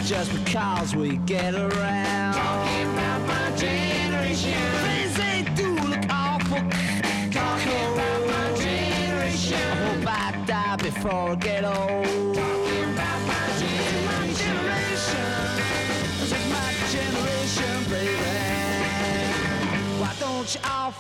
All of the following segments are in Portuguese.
just because we get around. Talking about my generation. Things they do look awful. Talking about my generation. I hope I die before I get old. Talking about my generation. This is my generation, baby. Why don't you all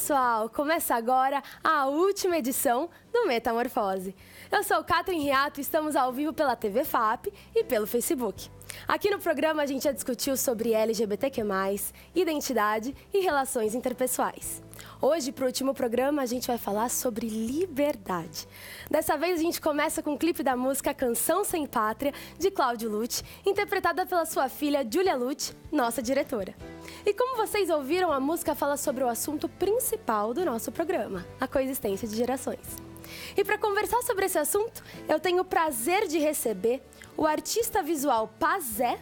pessoal, começa agora a última edição do Metamorfose. Eu sou Catherine Riato e estamos ao vivo pela TV FAP e pelo Facebook. Aqui no programa a gente já discutiu sobre LGBTQ+, identidade e relações interpessoais. Hoje, para o último programa, a gente vai falar sobre liberdade. Dessa vez a gente começa com o clipe da música Canção Sem Pátria, de Cláudio Lucci, interpretada pela sua filha Júlia Lucci, nossa diretora. E como vocês ouviram, a música fala sobre o assunto principal do nosso programa, a coexistência de gerações. E para conversar sobre esse assunto, eu tenho o prazer de receber o artista visual Pazé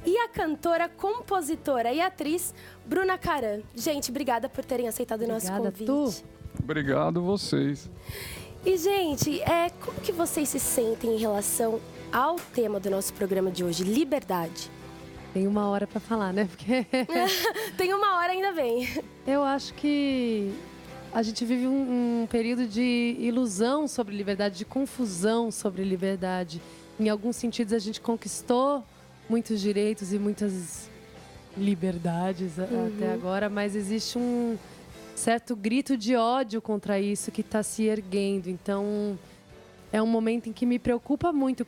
e a cantora, compositora e atriz Bruna Caran. Gente, obrigada por terem aceitado o nosso convite. Tu. Obrigado vocês. E, gente, como que vocês se sentem em relação ao tema do nosso programa de hoje, liberdade? Tem uma hora para falar, né? Porque tem uma hora, ainda bem. Eu acho que a gente vive um período de ilusão sobre liberdade, de confusão sobre liberdade. Em alguns sentidos, a gente conquistou muitos direitos e muitas liberdades até agora, mas existe um certo grito de ódio contra isso que está se erguendo. Então, é um momento em que me preocupa muito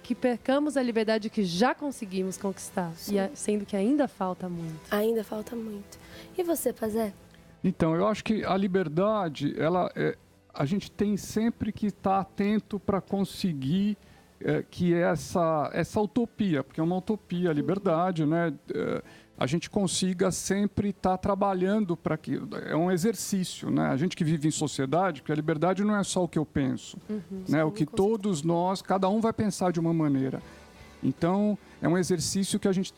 que percamos a liberdade que já conseguimos conquistar, sendo que ainda falta muito. Ainda falta muito. E você, Pazé? Então, eu acho que a liberdade, a gente tem sempre que estar atento para conseguir que essa utopia, porque é uma utopia, a liberdade, né? A gente consiga sempre estar trabalhando para que... É um exercício, né? A gente que vive em sociedade, porque a liberdade não é só o que eu penso, né? O que todos nós, cada um vai pensar de uma maneira. Então, é um exercício que a gente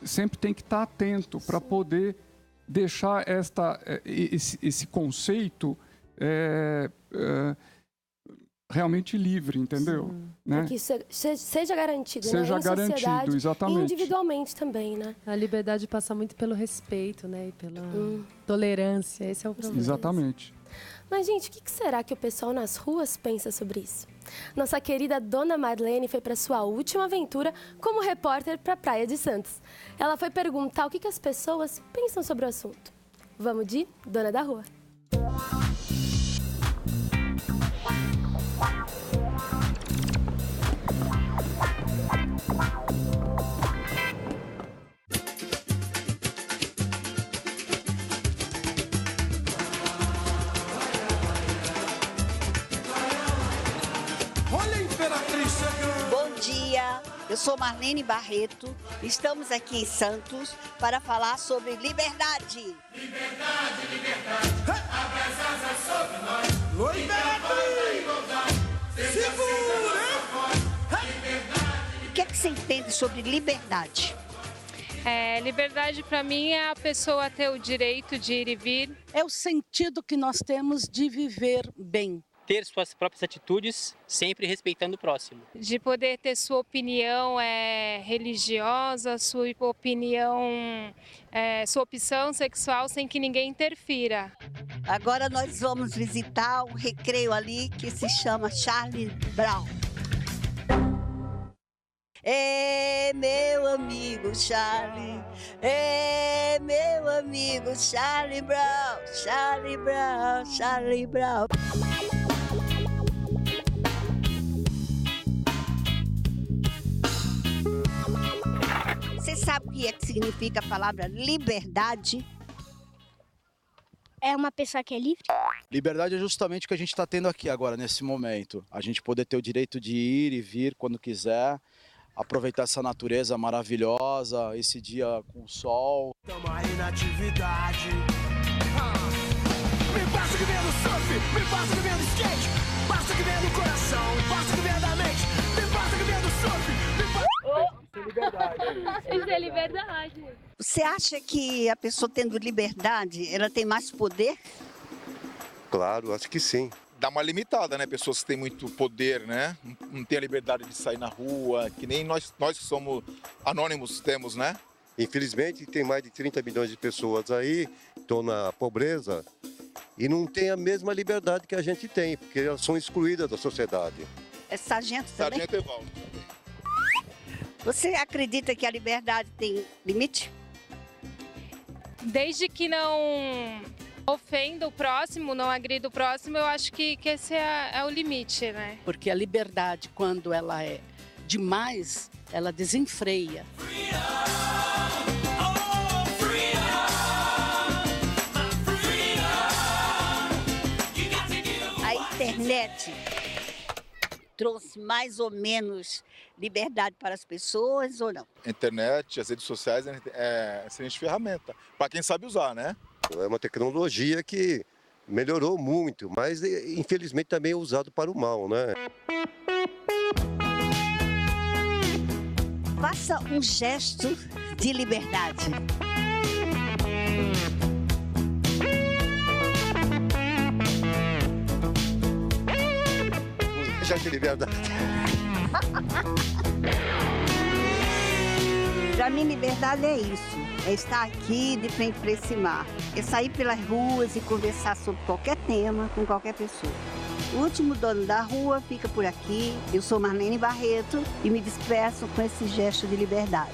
sempre tem que estar atento para poder deixar esse conceito realmente livre, entendeu? Né? Que seja garantido, seja né? Em garantido, sociedade, exatamente. E individualmente também, né? A liberdade passa muito pelo respeito, né? E pela tolerância. Esse é o problema. Exatamente. Mas, gente, o que será que o pessoal nas ruas pensa sobre isso? Nossa querida Dona Marlene foi para sua última aventura como repórter para a Praia de Santos. Ela foi perguntar o que as pessoas pensam sobre o assunto. Vamos de Dona da Rua. Bom dia, eu sou Marlene Barreto, estamos aqui em Santos para falar sobre liberdade. Liberdade, liberdade, abre as asas sobre nós. Liberdade, O que é que você entende sobre liberdade? Liberdade para mim é a pessoa ter o direito de ir e vir. É o sentido que nós temos de viver bem. Ter suas próprias atitudes, sempre respeitando o próximo. De poder ter sua opinião religiosa, sua opinião, sua opção sexual sem que ninguém interfira. Agora nós vamos visitar um recreio ali que se chama Charlie Brown. É meu amigo Charlie, é meu amigo Charlie Brown, Charlie Brown, Charlie Brown. Você sabe o que significa a palavra liberdade? É uma pessoa que é livre? Liberdade é justamente o que a gente está tendo aqui agora, nesse momento. A gente poder ter o direito de ir e vir quando quiser, aproveitar essa natureza maravilhosa, esse dia com o sol. Tamo aí na atividade. Me passa que vem do surf, me passa que vem do skate, passa que vem do coração, passa que vem da mente, me passa que vem do surf, me passa... Isso é liberdade. Você acha que a pessoa tendo liberdade, ela tem mais poder? Claro, acho que sim. Dá uma limitada, né? Pessoas que têm muito poder, né? Não tem a liberdade de sair na rua, que nem nós que somos anônimos temos, né? Infelizmente, tem mais de 30 milhões de pessoas aí, estão na pobreza e não tem a mesma liberdade que a gente tem, porque elas são excluídas da sociedade. É sargento também? Sargento Evaldo. Você acredita que a liberdade tem limite? Desde que não ofenda o próximo, não agrida o próximo, eu acho que esse é o limite, né? Porque a liberdade, quando ela é demais, ela desenfreia. A internet trouxe mais ou menos liberdade para as pessoas ou não? A internet, as redes sociais é excelente ferramenta, para quem sabe usar, né? É uma tecnologia que melhorou muito, mas infelizmente também é usado para o mal, né? Faça um gesto de liberdade. Gesto de liberdade. Para mim, liberdade é isso. É estar aqui de frente para esse mar. É sair pelas ruas e conversar sobre qualquer tema com qualquer pessoa. O último dono da rua fica por aqui. Eu sou Marlene Barreto e me despeço com esse gesto de liberdade.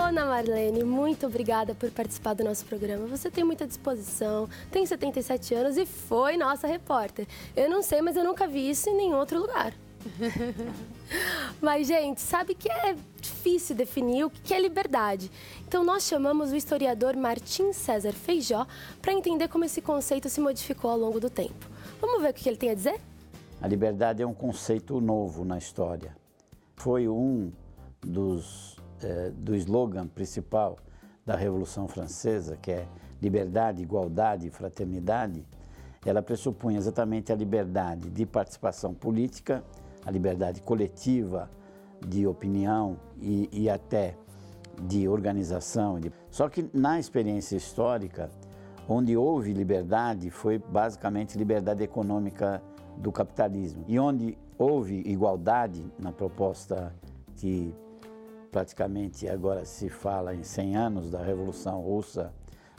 Dona Marlene, muito obrigada por participar do nosso programa. Você tem muita disposição, tem 77 anos e foi nossa repórter. Eu não sei, mas eu nunca vi isso em nenhum outro lugar. Mas, gente, sabe que é difícil definir o que é liberdade. Então, nós chamamos o historiador Martim César Feijó para entender como esse conceito se modificou ao longo do tempo. Vamos ver o que ele tem a dizer? A liberdade é um conceito novo na história. Foi um do slogan principal da Revolução Francesa, que é liberdade, igualdade e fraternidade. Ela pressupunha exatamente a liberdade de participação política, a liberdade coletiva de opinião e até de organização. Só que na experiência histórica, onde houve liberdade, foi basicamente liberdade econômica do capitalismo. E onde houve igualdade, na proposta que praticamente agora se fala em 100 anos da Revolução Russa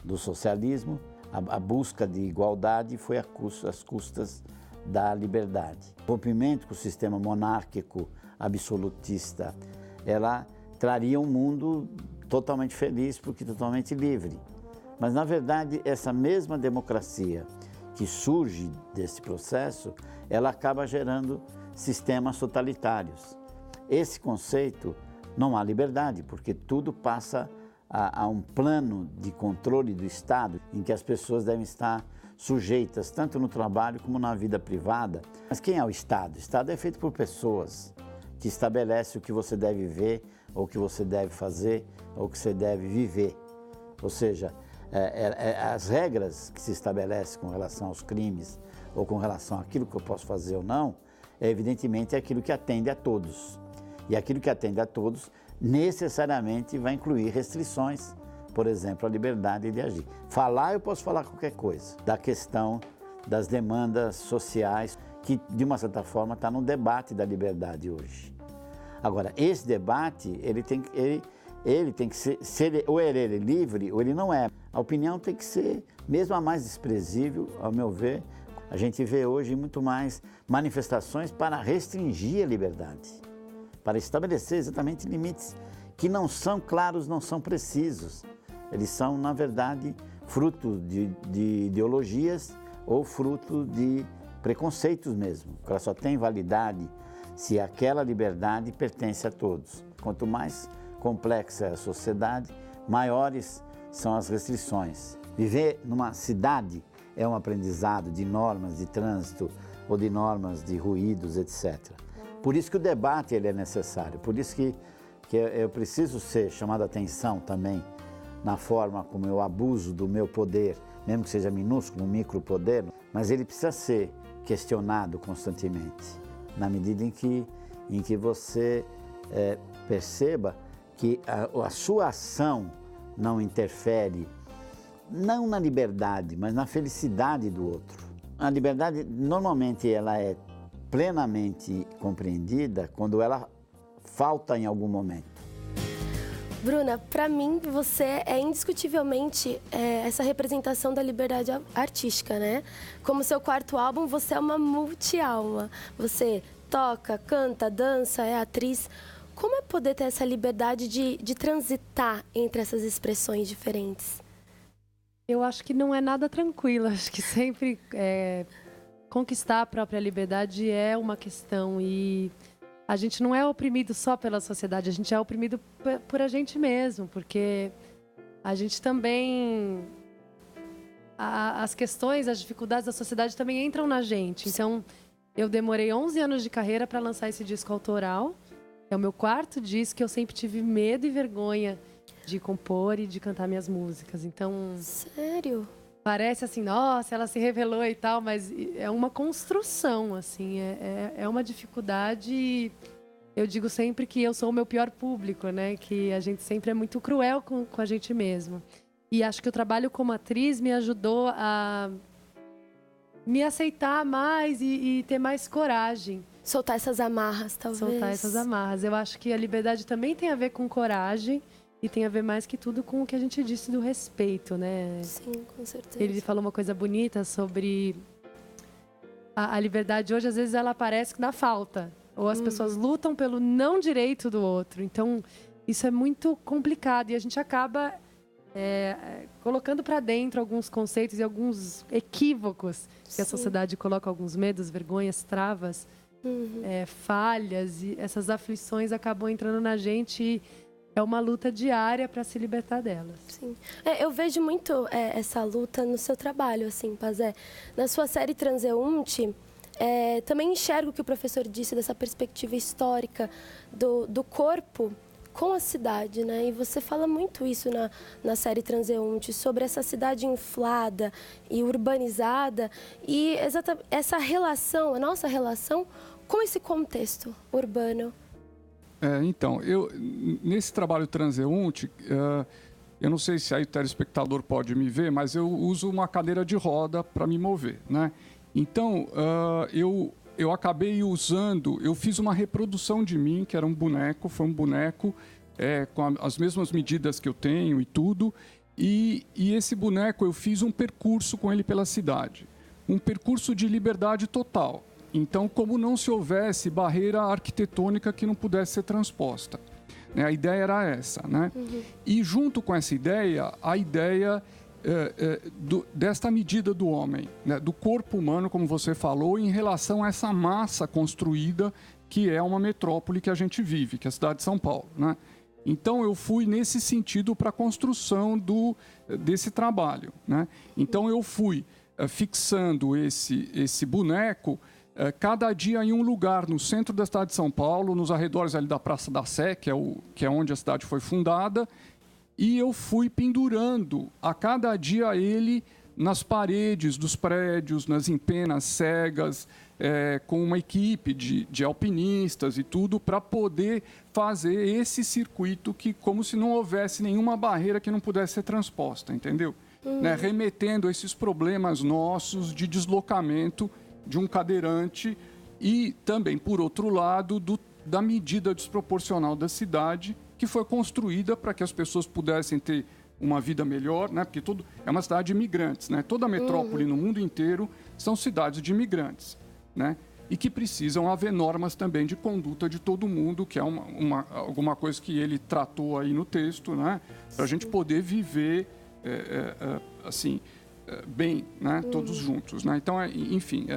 do socialismo, a busca de igualdade foi às custas da liberdade. O rompimento com o sistema monárquico absolutista, ela traria um mundo totalmente feliz, porque totalmente livre. Mas, na verdade, essa mesma democracia que surge desse processo, ela acaba gerando sistemas totalitários. Esse conceito não há liberdade, porque tudo passa a um plano de controle do Estado, em que as pessoas devem estar sujeitas, tanto no trabalho como na vida privada. Mas quem é o Estado? O Estado é feito por pessoas que estabelecem o que você deve ver, ou o que você deve fazer, ou o que você deve viver. Ou seja, as regras que se estabelecem com relação aos crimes, ou com relação àquilo que eu posso fazer ou não, evidentemente é aquilo que atende a todos. E aquilo que atende a todos necessariamente vai incluir restrições, por exemplo, a liberdade de agir. Falar, eu posso falar qualquer coisa, da questão das demandas sociais, que de uma certa forma está no debate da liberdade hoje. Agora, esse debate, ele tem que ser ou ele é livre ou ele não é. A opinião tem que ser, mesmo a mais desprezível, ao meu ver. A gente vê hoje muito mais manifestações para restringir a liberdade, para estabelecer exatamente limites que não são claros, não são precisos. Eles são, na verdade, fruto de ideologias ou fruto de preconceitos mesmo. Ela só tem validade se aquela liberdade pertence a todos. Quanto mais complexa é a sociedade, maiores são as restrições. Viver numa cidade é um aprendizado de normas de trânsito ou de normas de ruídos, etc. Por isso que o debate ele é necessário, por isso que eu preciso ser chamado a atenção também na forma como eu abuso do meu poder, mesmo que seja minúsculo, um micropoder, mas ele precisa ser questionado constantemente, na medida em que você perceba que a sua ação não interfere, não na liberdade, mas na felicidade do outro. A liberdade, normalmente, ela é plenamente compreendida quando ela falta em algum momento. Bruna, para mim, você é indiscutivelmente essa representação da liberdade artística, né? Como seu quarto álbum, você é uma multi-alma. Você toca, canta, dança, é atriz. Como é poder ter essa liberdade de transitar entre essas expressões diferentes? Eu acho que não é nada tranquilo. Acho que sempre conquistar a própria liberdade é uma questão. E a gente não é oprimido só pela sociedade, a gente é oprimido por a gente mesmo. Porque a gente também... As questões, as dificuldades da sociedade também entram na gente. Então, eu demorei 11 anos de carreira para lançar esse disco autoral. É o meu quarto disco que eu sempre tive medo e vergonha de compor e de cantar minhas músicas. Então... Sério? Parece assim, nossa, ela se revelou e tal, mas é uma construção, assim. É uma dificuldade. Eu digo sempre que eu sou o meu pior público, né? Que a gente sempre é muito cruel com a gente mesmo. E acho que o trabalho como atriz me ajudou a me aceitar mais e ter mais coragem. Soltar essas amarras, talvez. Soltar essas amarras. Eu acho que a liberdade também tem a ver com coragem e tem a ver mais que tudo com o que a gente disse do respeito, né? Sim, com certeza. Ele falou uma coisa bonita sobre a liberdade hoje, às vezes ela aparece na falta. Ou as pessoas lutam pelo não direito do outro. Então, isso é muito complicado e a gente acaba colocando para dentro alguns conceitos e alguns equívocos que a sociedade coloca, alguns medos, vergonhas, travas, falhas, e essas aflições acabam entrando na gente e é uma luta diária para se libertar delas. Sim. Eu vejo muito essa luta no seu trabalho, assim, Pazé. Na sua série Transeunte, também enxergo o que o professor disse dessa perspectiva histórica do corpo com a cidade, né? E você fala muito isso na série Transeunte, sobre essa cidade inflada e urbanizada e essa relação, a nossa relação com esse contexto urbano. Então, nesse trabalho Transeunte, eu não sei se aí o telespectador pode me ver, mas eu uso uma cadeira de roda para me mover, né? Então, eu acabei usando, eu fiz uma reprodução de mim, que era um boneco, foi um boneco com as mesmas medidas que eu tenho e tudo, e esse boneco eu fiz um percurso com ele pela cidade, um percurso de liberdade total. Então, como não se houvesse barreira arquitetônica que não pudesse ser transposta. Né? A ideia era essa, né? E junto com essa ideia, a ideia desta medida do homem, né? Do corpo humano, como você falou, em relação a essa massa construída que é uma metrópole que a gente vive, que é a cidade de São Paulo, né? Então, eu fui nesse sentido para a construção desse trabalho, né? Então, eu fui fixando esse boneco cada dia em um lugar no centro da cidade de São Paulo, nos arredores ali da Praça da Sé, que é onde a cidade foi fundada, e eu fui pendurando a cada dia ele nas paredes dos prédios, nas empenas cegas, com uma equipe de alpinistas e tudo, para poder fazer esse circuito que, como se não houvesse nenhuma barreira que não pudesse ser transposta, entendeu? Né? Remetendo a esses problemas nossos de deslocamento de um cadeirante e também, por outro lado, da medida desproporcional da cidade que foi construída para que as pessoas pudessem ter uma vida melhor, né? Porque é uma cidade de imigrantes, né? Toda metrópole no mundo inteiro são cidades de imigrantes, né? E que precisam haver normas também de conduta de todo mundo, que é alguma coisa que ele tratou aí no texto, né? Para a gente poder viver assim, bem, né? Todos juntos, né? Então, enfim,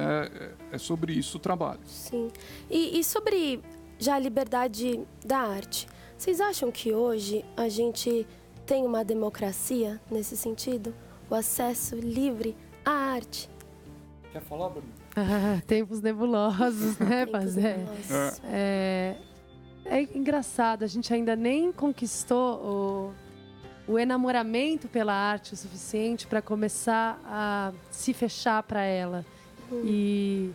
é sobre isso o trabalho. Sim. E sobre já a liberdade da arte, vocês acham que hoje a gente tem uma democracia nesse sentido? O acesso livre à arte? Quer falar, Bruno? Tempos nebulosos, né, Pazé? É engraçado, a gente ainda nem conquistou o enamoramento pela arte o suficiente para começar a se fechar para ela. E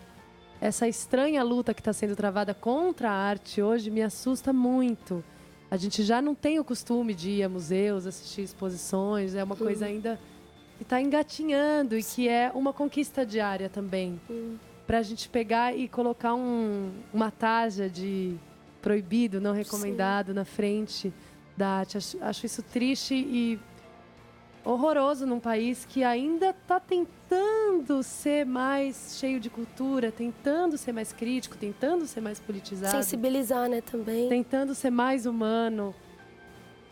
essa estranha luta que está sendo travada contra a arte hoje me assusta muito. A gente já não tem o costume de ir a museus, assistir exposições, é uma coisa ainda que está engatinhando e que é uma conquista diária também. Para a gente pegar e colocar uma taja de proibido, não recomendado na frente da arte. Acho isso triste e horroroso num país que ainda está tentando ser mais cheio de cultura, tentando ser mais crítico, tentando ser mais politizado. Sensibilizar, né, também. Tentando ser mais humano.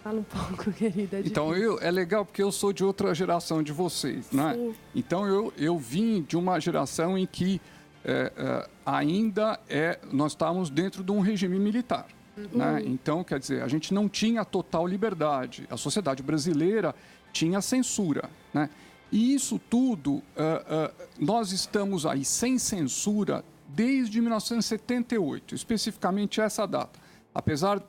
Fala um pouco, querida. Então, é legal porque eu sou de outra geração de vocês, né? Sim. Então, eu vim de uma geração em que ainda nós estávamos dentro de um regime militar. Né? Então, quer dizer, a gente não tinha total liberdade. A sociedade brasileira tinha censura, né? E isso tudo, nós estamos aí sem censura desde 1978, especificamente essa data. Apesar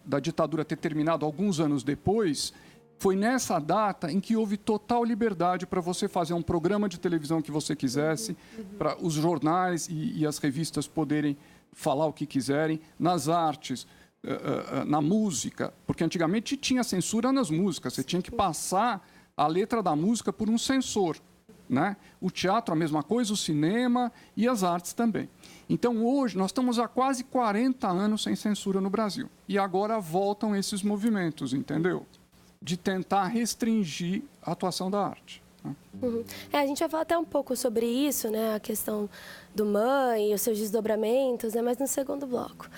da ditadura ter terminado alguns anos depois, foi nessa data em que houve total liberdade para você fazer um programa de televisão que você quisesse, para os jornais e as revistas poderem falar o que quiserem, nas artes, na música, porque antigamente tinha censura nas músicas, você tinha que passar a letra da música por um censor, né? O teatro a mesma coisa, o cinema e as artes também. Então hoje nós estamos há quase 40 anos sem censura no Brasil e agora voltam esses movimentos, entendeu? De tentar restringir a atuação da arte. A gente vai falar até um pouco sobre isso, né? A questão do mãe e os seus desdobramentos, né? Mas no segundo bloco.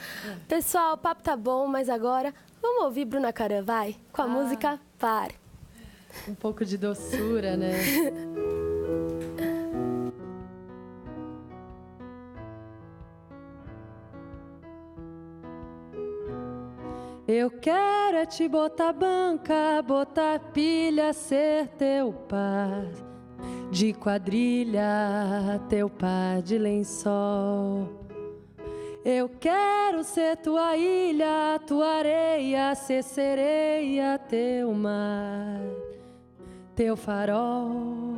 Pessoal, o papo tá bom, mas agora Vamos ouvir Bruna Caran, vai? Com a música Par. Um pouco de doçura, né? Eu quero é te botar banca, botar pilha, ser teu par de quadrilha, teu par de lençol. Eu quero ser tua ilha, tua areia, ser sereia, teu mar, teu farol.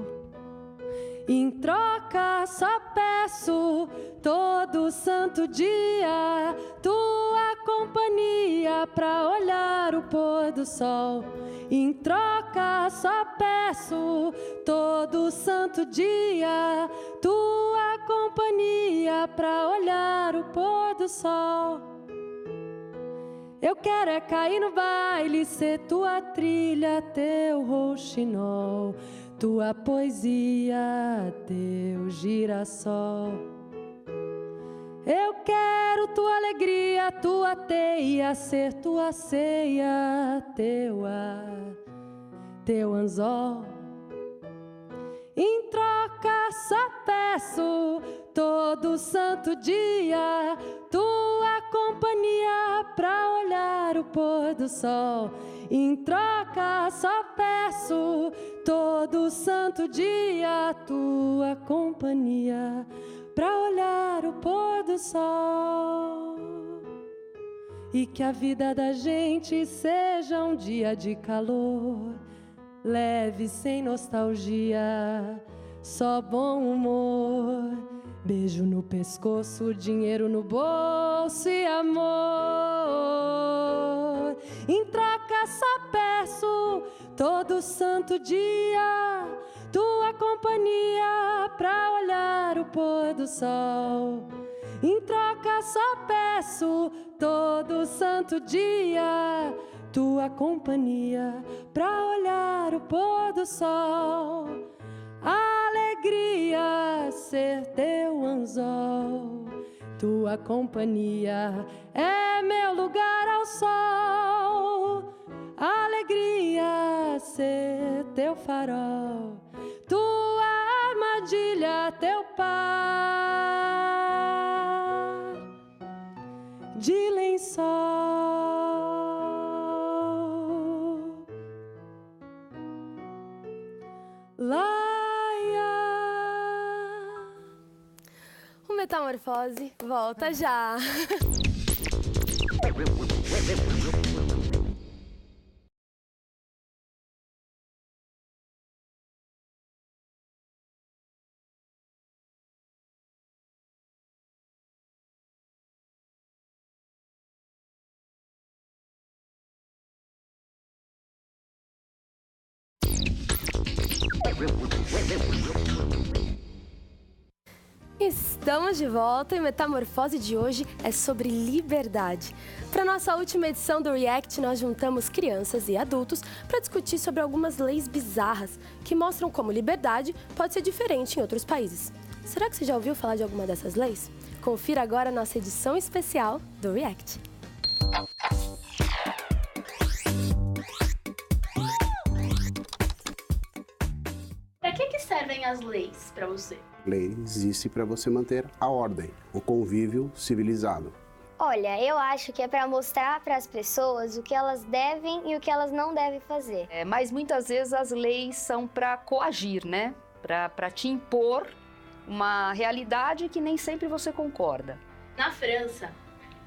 Em troca só peço todo santo dia tua companhia pra olhar o pôr do sol. Em troca só peço todo santo dia tua companhia pra olhar o pôr do sol. Eu quero é cair no baile, ser tua trilha, teu rouxinol, tua poesia, teu girassol. Eu quero tua alegria, tua teia, ser tua ceia, teu ar, teu anzol. Em troca só peço todo santo dia tua companhia pra olhar o pôr do sol. Em troca só peço todo santo dia tua companhia pra olhar o pôr do sol. E que a vida da gente seja um dia de calor, leve, sem nostalgia, só bom humor. Beijo no pescoço, dinheiro no bolso e amor. Em troca só peço todo santo dia tua companhia pra olhar o pôr do sol. Em troca só peço todo santo dia tua companhia pra olhar o pôr do sol. Alegria ser teu anzol, tua companhia é meu lugar ao sol. Alegria ser teu farol, tua armadilha, teu par de lençol. O Metamorfose volta já. Estamos de volta e o Metamorfose de hoje é sobre liberdade. Para nossa última edição do React, nós juntamos crianças e adultos para discutir sobre algumas leis bizarras que mostram como liberdade pode ser diferente em outros países. Será que você já ouviu falar de alguma dessas leis? Confira agora a nossa edição especial do React. Para que servem as leis para você? Lei existe para você manter a ordem, o convívio civilizado. Olha, eu acho que é para mostrar para as pessoas o que elas devem e o que elas não devem fazer. Mas muitas vezes as leis são para coagir, né? Para te impor uma realidade que nem sempre você concorda. Na França,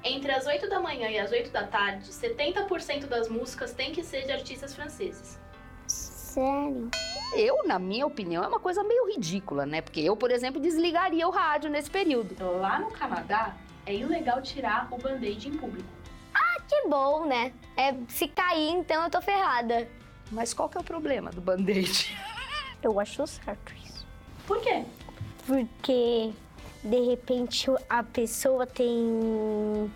entre as 8 da manhã e as 8 da tarde, 70% das músicas têm que ser de artistas franceses. Sério? Eu, na minha opinião, é uma coisa meio ridícula, né? Porque eu, por exemplo, desligaria o rádio nesse período. Lá no Canadá, é ilegal tirar o band-aid em público. Ah, que bom, né? Se cair, então eu tô ferrada. Mas qual que é o problema do band-aid? Eu acho certo isso. Por quê? Porque, de repente, a pessoa tem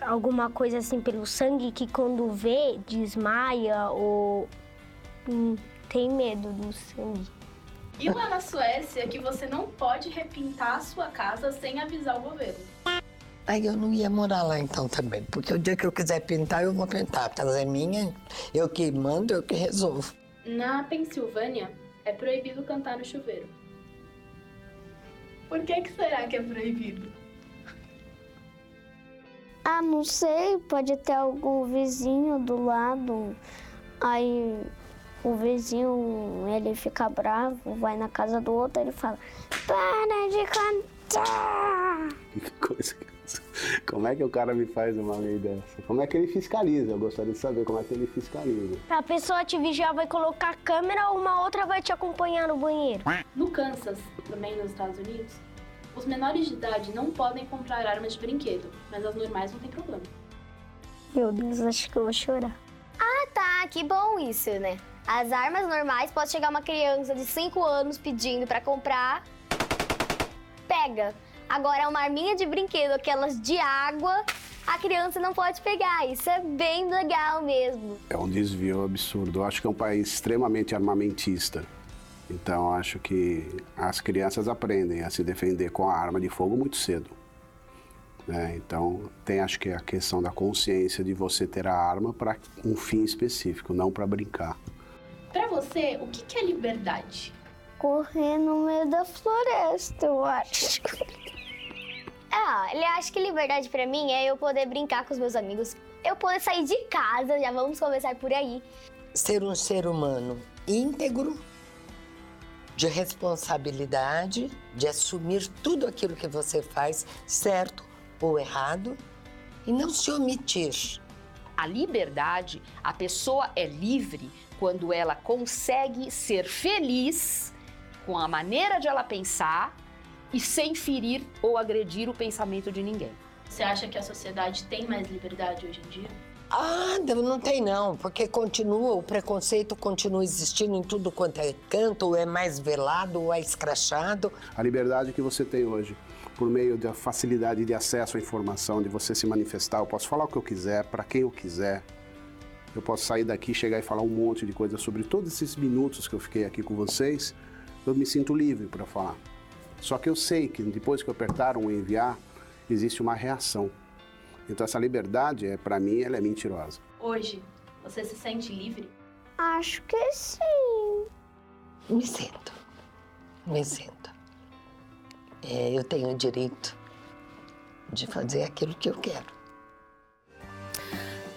alguma coisa assim pelo sangue que quando vê, desmaia ou tem medo do sangue. E lá na Suécia, que você não pode repintar a sua casa sem avisar o governo. Aí eu não ia morar lá então também, porque o dia que eu quiser pintar, eu vou pintar. A casa é minha, eu que mando, eu que resolvo. Na Pensilvânia, é proibido cantar no chuveiro. Por que será que é proibido? Ah, não sei, pode ter algum vizinho do lado, aí o vizinho, ele fica bravo, vai na casa do outro, ele fala, para de cantar! Que coisa que... Como é que o cara me faz uma lei dessa? Como é que ele fiscaliza? Eu gostaria de saber como é que ele fiscaliza. A pessoa te vigiar vai colocar a câmera ou uma outra vai te acompanhar no banheiro? No Kansas, também nos Estados Unidos, os menores de idade não podem comprar armas de brinquedo, mas as normais não tem problema. Meu Deus, acho que eu vou chorar. Ah, tá, que bom isso, né? As armas normais, pode chegar uma criança de 5 anos pedindo pra comprar, pega. Agora, uma arminha de brinquedo, aquelas de água, a criança não pode pegar. Isso é bem legal mesmo. É um desvio absurdo. Eu acho que é um país extremamente armamentista. Então, eu acho que as crianças aprendem a se defender com a arma de fogo muito cedo. Então, tem acho que a questão da consciência de você ter a arma para um fim específico, não para brincar. Pra você, o que é liberdade? Correr no meio da floresta, eu acho. Ele acha que liberdade pra mim é eu poder brincar com os meus amigos, eu poder sair de casa, já vamos começar por aí. Ser um ser humano íntegro, de responsabilidade, de assumir tudo aquilo que você faz, certo ou errado, e não se omitir. A liberdade, a pessoa é livre quando ela consegue ser feliz com a maneira de ela pensar e sem ferir ou agredir o pensamento de ninguém. Você acha que a sociedade tem mais liberdade hoje em dia? Não tem não, porque o preconceito continua existindo em tudo quanto é canto, ou é mais velado, ou é escrachado. A liberdade que você tem hoje, por meio da facilidade de acesso à informação, de você se manifestar, eu posso falar o que eu quiser, para quem eu quiser. Eu posso sair daqui, chegar e falar um monte de coisa sobre todos esses minutos que eu fiquei aqui com vocês. Eu me sinto livre para falar. Só que eu sei que depois que eu apertar um enviar, existe uma reação. Então essa liberdade, para mim, ela é mentirosa. Hoje, você se sente livre? Acho que sim. Me sinto. Eu tenho o direito de fazer aquilo que eu quero.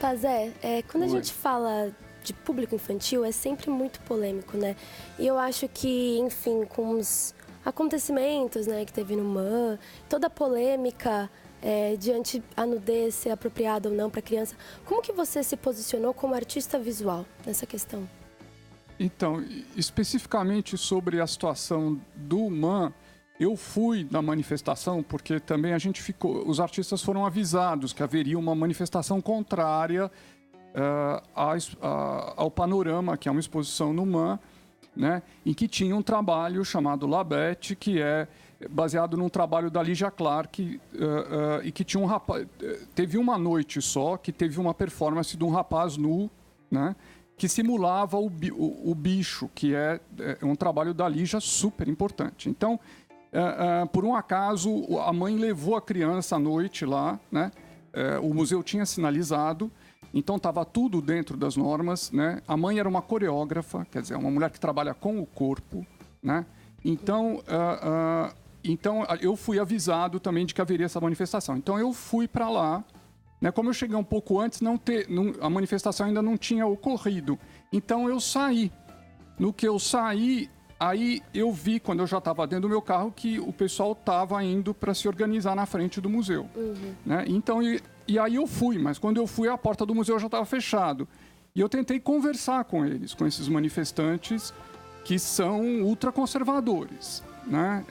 Pazé, quando a gente fala de público infantil, é sempre muito polêmico, né? E eu acho que, enfim, com os acontecimentos, né, que teve no MAN, toda a polêmica diante a nudez ser apropriada ou não para criança, como que você se posicionou como artista visual nessa questão? Então, especificamente sobre a situação do MAN, eu fui na manifestação porque também os artistas foram avisados que haveria uma manifestação contrária ao Panorama, que é uma exposição no MAN, né, em que tinha um trabalho chamado Labette, que é baseado num trabalho da Lígia Clark, e que tinha um rapaz... Teve uma noite só que teve uma performance de um rapaz nu, né, que simulava o bicho, que é um trabalho da Lígia super importante. Então, por um acaso, a mãe levou a criança à noite lá, né, o museu tinha sinalizado, então estava tudo dentro das normas, né? A mãe era uma coreógrafa, quer dizer, uma mulher que trabalha com o corpo, né? Então, eu fui avisado também de que haveria essa manifestação. Então eu fui para lá, né? Como eu cheguei um pouco antes, a manifestação ainda não tinha ocorrido. Então eu saí. No que eu saí, aí eu vi, quando eu já estava dentro do meu carro, que o pessoal estava indo para se organizar na frente do museu. Né? Então, e aí eu fui, mas quando eu fui, a porta do museu já estava fechada. E eu tentei conversar com eles, com esses manifestantes que são ultraconservadores. Né?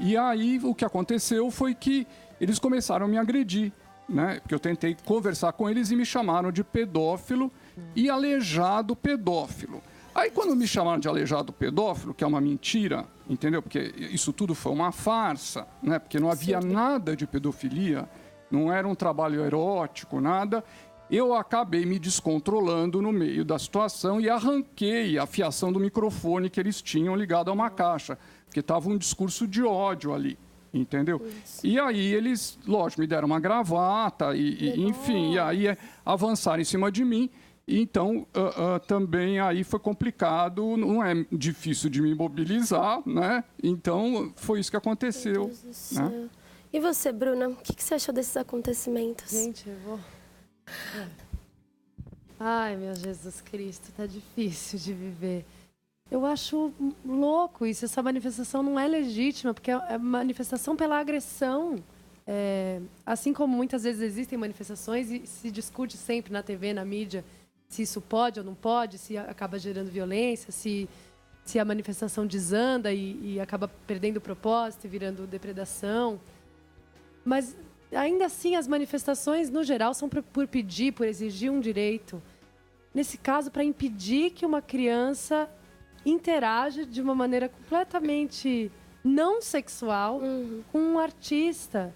E aí o que aconteceu foi que eles começaram a me agredir. Né? Porque eu tentei conversar com eles e me chamaram de pedófilo e aleijado pedófilo. Aí quando me chamaram de aleijado pedófilo, que é uma mentira, entendeu? Porque isso tudo foi uma farsa, né? Porque não havia nada de pedofilia, não era um trabalho erótico, nada. Eu acabei me descontrolando no meio da situação e arranquei a fiação do microfone que eles tinham ligado a uma caixa, porque estava um discurso de ódio ali, entendeu? E aí eles, lógico, me deram uma gravata, enfim, e aí avançaram em cima de mim. Então, também aí foi complicado, não é difícil de me mobilizar, né? Então, foi isso que aconteceu. Né? E você, Bruna, o que você achou desses acontecimentos? Gente, eu vou... Ai, meu Jesus Cristo, tá difícil de viver. Eu acho louco isso, essa manifestação não é legítima, porque é manifestação pela agressão. Assim como muitas vezes existem manifestações e se discute sempre na TV, na mídia, se isso pode ou não pode, se acaba gerando violência, se a manifestação desanda e acaba perdendo o propósito e virando depredação. Mas, ainda assim, as manifestações, no geral, são por pedir, por exigir um direito. Nesse caso, para impedir que uma criança interaja de uma maneira completamente não sexual com um artista.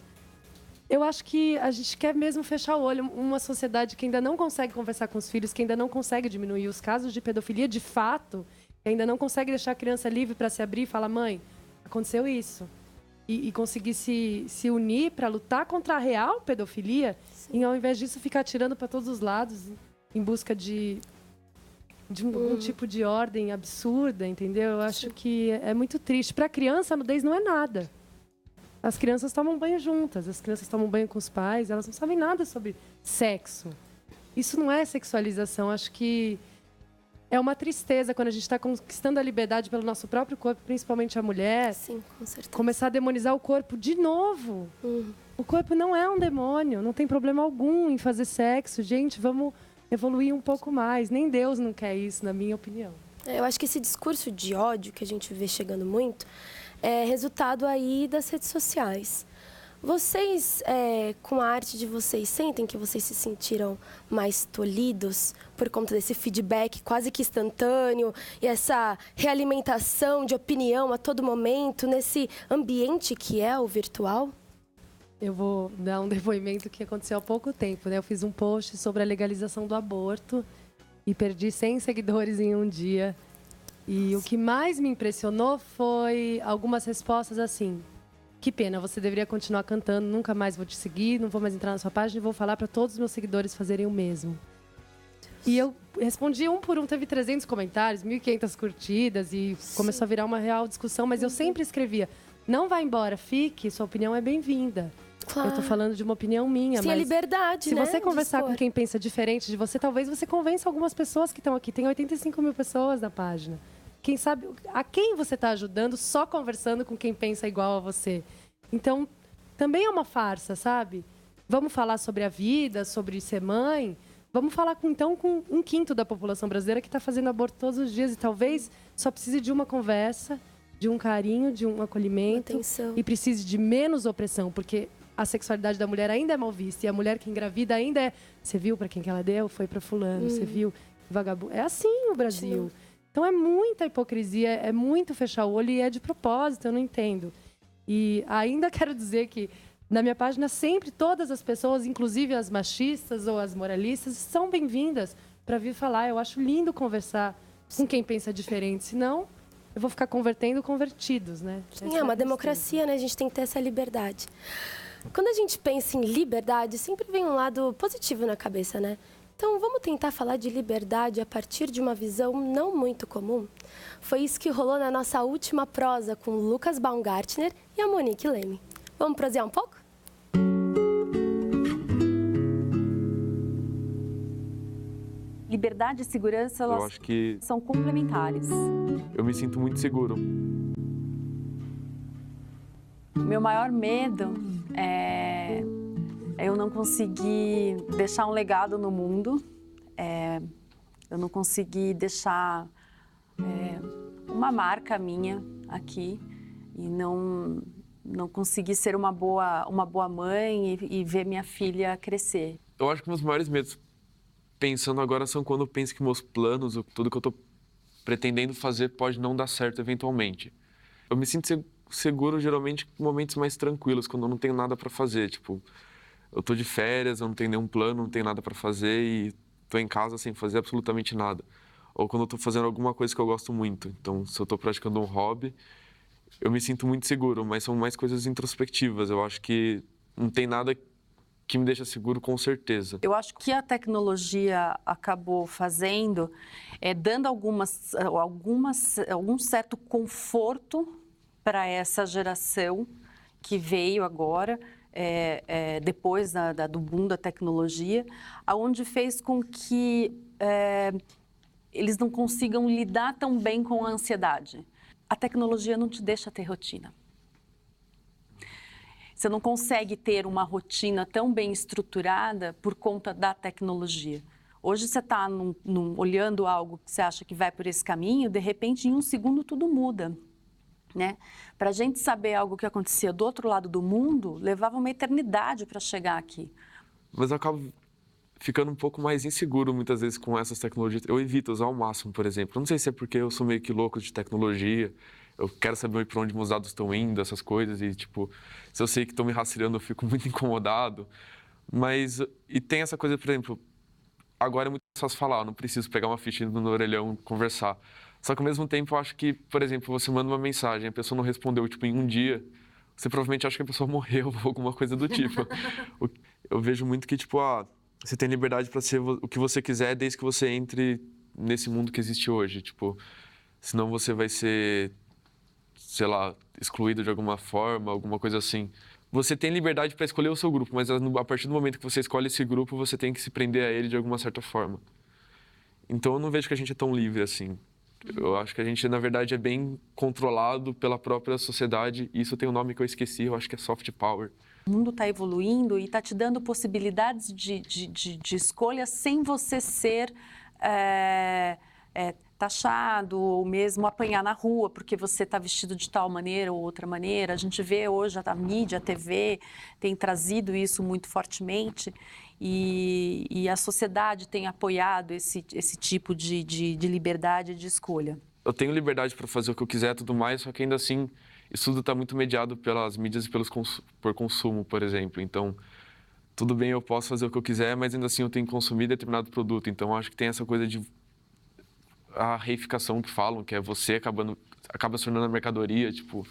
Eu acho que a gente quer mesmo fechar o olho. Uma sociedade que ainda não consegue conversar com os filhos, que ainda não consegue diminuir os casos de pedofilia de fato, que ainda não consegue deixar a criança livre para se abrir e falar, mãe, aconteceu isso. E conseguir se unir para lutar contra a real pedofilia, e ao invés disso ficar atirando para todos os lados em busca de um tipo de ordem absurda, entendeu? Eu acho que é muito triste. Para a criança, a nudez não é nada. As crianças tomam banho juntas, as crianças tomam banho com os pais, elas não sabem nada sobre sexo. Isso não é sexualização. Acho que é uma tristeza quando a gente está conquistando a liberdade pelo nosso próprio corpo, principalmente a mulher. Sim, com certeza. Começar a demonizar o corpo de novo. O corpo não é um demônio, não tem problema algum em fazer sexo. Gente, vamos evoluir um pouco mais. Nem Deus não quer isso, na minha opinião. Eu acho que esse discurso de ódio que a gente vê chegando muito é resultado aí das redes sociais. Vocês, com a arte de vocês, sentem que vocês se sentiram mais tolhidos por conta desse feedback quase que instantâneo e essa realimentação de opinião a todo momento nesse ambiente que é o virtual? Eu vou dar um depoimento que aconteceu há pouco tempo, né? Eu fiz um post sobre a legalização do aborto e perdi 100 seguidores em um dia. E o que mais me impressionou foi algumas respostas assim: que pena, você deveria continuar cantando, nunca mais vou te seguir, não vou mais entrar na sua página e vou falar para todos os meus seguidores fazerem o mesmo. E eu respondi um por um, teve 300 comentários, 1.500 curtidas e começou a virar uma real discussão, mas eu sempre escrevia: não vá embora, fique, sua opinião é bem-vinda. Claro. Eu tô falando de uma opinião minha, Sim, mas a liberdade, se né, você de conversar expor. com quem pensa diferente de você, talvez você convença algumas pessoas que estão aqui. Tem 85 mil pessoas na página. Quem sabe a quem você está ajudando só conversando com quem pensa igual a você. Então, também é uma farsa, sabe? Vamos falar sobre a vida, sobre ser mãe. Vamos falar com 1/5 da população brasileira que está fazendo aborto todos os dias e talvez só precise de uma conversa, de um carinho, de um acolhimento e precise de menos opressão, porque a sexualidade da mulher ainda é mal vista e a mulher que engravida ainda é... Você viu para quem que ela deu? Foi para fulano. Você viu? Vagabundo. É assim o Brasil. Então é muita hipocrisia, é muito fechar o olho e é de propósito, eu não entendo. E ainda quero dizer que na minha página sempre todas as pessoas, inclusive as machistas ou as moralistas, são bem-vindas para vir falar. Eu acho lindo conversar com quem pensa diferente, senão eu vou ficar convertendo convertidos, né? Sim, é uma democracia, né? A gente tem que ter essa liberdade. Quando a gente pensa em liberdade, sempre vem um lado positivo na cabeça, né? Então, vamos tentar falar de liberdade a partir de uma visão não muito comum? Foi isso que rolou na nossa última prosa com o Lucas Baumgartner e a Monique Leme. Vamos prosear um pouco? Liberdade e segurança, eu acho que são complementares. Eu me sinto muito seguro. Meu maior medo é eu não conseguir deixar um legado no mundo, eu não conseguir deixar uma marca minha aqui e não conseguir ser uma boa mãe e ver minha filha crescer. Eu acho que meus maiores medos, pensando agora, são quando eu penso que meus planos, tudo que eu estou pretendendo fazer pode não dar certo eventualmente. Eu me sinto seguro geralmente em momentos mais tranquilos, quando eu não tenho nada para fazer, tipo... Eu tô de férias, eu não tenho nenhum plano, não tenho nada para fazer e tô em casa sem fazer absolutamente nada. Ou quando eu tô fazendo alguma coisa que eu gosto muito. Então, se eu tô praticando um hobby eu me sinto muito seguro, mas são mais coisas introspectivas. Eu acho que não tem nada que me deixa seguro com certeza. Eu acho que a tecnologia acabou fazendo é dando algum certo conforto para essa geração que veio agora, depois do boom da tecnologia, aonde fez com que eles não consigam lidar tão bem com a ansiedade. A tecnologia não te deixa ter rotina. Você não consegue ter uma rotina tão bem estruturada por conta da tecnologia. Hoje você está olhando algo que você acha que vai por esse caminho, de repente, em um segundo, tudo muda. Né? Para a gente saber algo que acontecia do outro lado do mundo, levava uma eternidade para chegar aqui. Mas eu acabo ficando um pouco mais inseguro muitas vezes com essas tecnologias. Eu evito usar ao máximo, por exemplo. Não sei se é porque eu sou meio que louco de tecnologia, eu quero saber para onde meus dados estão indo, essas coisas, e tipo, se eu sei que estão me rastreando, eu fico muito incomodado. E tem essa coisa, por exemplo, agora é muito fácil falar, eu não preciso pegar uma ficha no orelhão e conversar. Só que ao mesmo tempo eu acho que, por exemplo, você manda uma mensagem, a pessoa não respondeu, tipo, em um dia, você provavelmente acha que a pessoa morreu ou alguma coisa do tipo. Eu vejo muito que, tipo, você tem liberdade para ser o que você quiser desde que você entre nesse mundo que existe hoje, tipo, senão você vai ser, sei lá, excluído de alguma forma, alguma coisa assim. Você tem liberdade para escolher o seu grupo, mas a partir do momento que você escolhe esse grupo, você tem que se prender a ele de alguma certa forma. Então eu não vejo que a gente é tão livre assim. Eu acho que a gente, na verdade, é bem controlado pela própria sociedade. E isso tem um nome que eu esqueci, eu acho que é soft power. O mundo está evoluindo e está te dando possibilidades de escolha sem você ser taxado ou mesmo apanhar na rua porque você está vestido de tal maneira ou outra maneira. A gente vê hoje a mídia, a TV tem trazido isso muito fortemente e a sociedade tem apoiado esse tipo de liberdade de escolha. Eu tenho liberdade para fazer o que eu quiser e tudo mais, só que ainda assim isso tudo está muito mediado pelas mídias e por consumo, por exemplo. Então, tudo bem, eu posso fazer o que eu quiser, mas ainda assim eu tenho que consumir determinado produto. Então, acho que tem essa coisa de a reificação que falam, que é você acaba se tornando a mercadoria, tipo,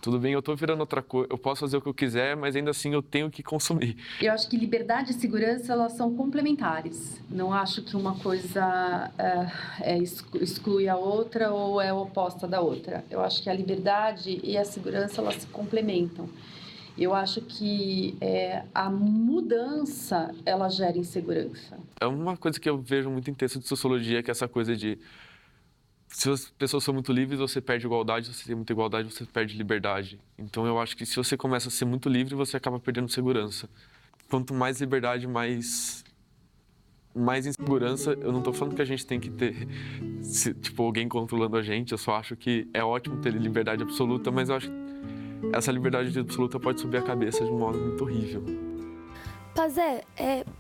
tudo bem, eu estou virando outra coisa, eu posso fazer o que eu quiser, mas ainda assim eu tenho que consumir. Eu acho que liberdade e segurança, elas são complementares. Não acho que uma coisa exclui a outra ou é oposta da outra. Eu acho que a liberdade e a segurança, elas se complementam. Eu acho que a mudança, ela gera insegurança. É uma coisa que eu vejo muito em texto de sociologia, que é essa coisa de se as pessoas são muito livres, você perde igualdade, se você tem muita igualdade, você perde liberdade. Então eu acho que se você começa a ser muito livre, você acaba perdendo segurança. Quanto mais liberdade, mais insegurança. Eu não estou falando que a gente tem que ter tipo, alguém controlando a gente, eu só acho que é ótimo ter liberdade absoluta, mas eu acho que essa liberdade absoluta pode subir a cabeça de um modo muito horrível. Pazé,